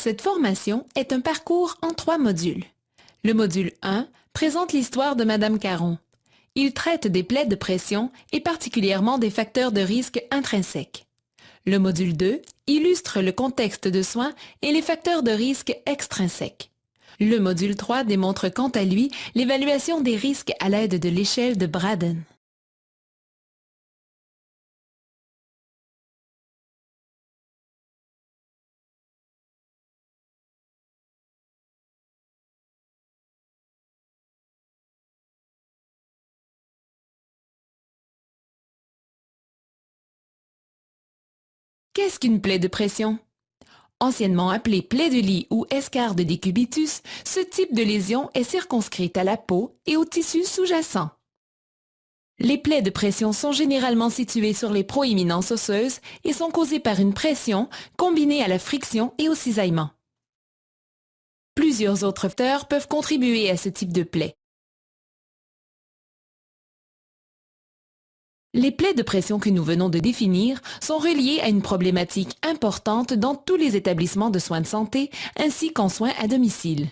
Cette formation est un parcours en 3 modules. Le module 1 présente l'histoire de Madame Caron. Il traite des plaies de pression et particulièrement des facteurs de risque intrinsèques. Le module 2 illustre le contexte de soins et les facteurs de risque extrinsèques. Le module 3 démontre quant à lui l'évaluation des risques à l'aide de l'échelle de Braden. Qu'est-ce qu'une plaie de pression? Anciennement appelée plaie de lit ou escarre de décubitus, ce type de lésion est circonscrite à la peau et aux tissus sous-jacents. Les plaies de pression sont généralement situées sur les proéminences osseuses et sont causées par une pression combinée à la friction et au cisaillement. Plusieurs autres facteurs peuvent contribuer à ce type de plaie. Les plaies de pression que nous venons de définir sont reliées à une problématique importante dans tous les établissements de soins de santé ainsi qu'en soins à domicile.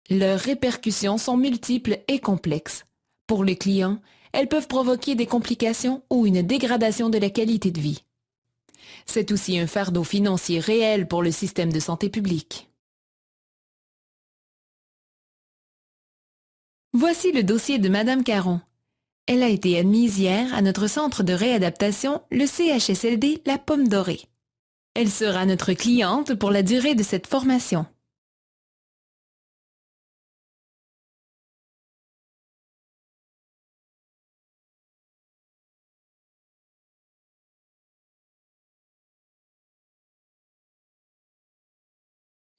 Leurs répercussions sont multiples et complexes. Pour le client, elles peuvent provoquer des complications ou une dégradation de la qualité de vie. C'est aussi un fardeau financier réel pour le système de santé publique. Voici le dossier de Madame Caron. Elle a été admise hier à notre centre de réadaptation, le CHSLD La Pomme Dorée. Elle sera notre cliente pour la durée de cette formation.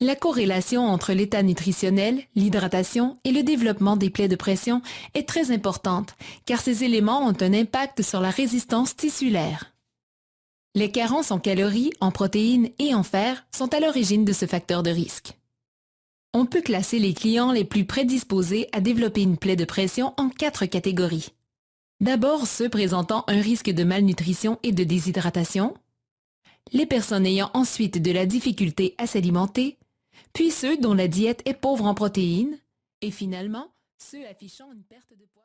La corrélation entre l'état nutritionnel, l'hydratation et le développement des plaies de pression est très importante car ces éléments ont un impact sur la résistance tissulaire. Les carences en calories, en protéines et en fer sont à l'origine de ce facteur de risque. On peut classer les clients les plus prédisposés à développer une plaie de pression en 4 catégories. D'abord ceux présentant un risque de malnutrition et de déshydratation, les personnes ayant ensuite de la difficulté à s'alimenter, puis ceux dont la diète est pauvre en protéines, et finalement, ceux affichant une perte de poids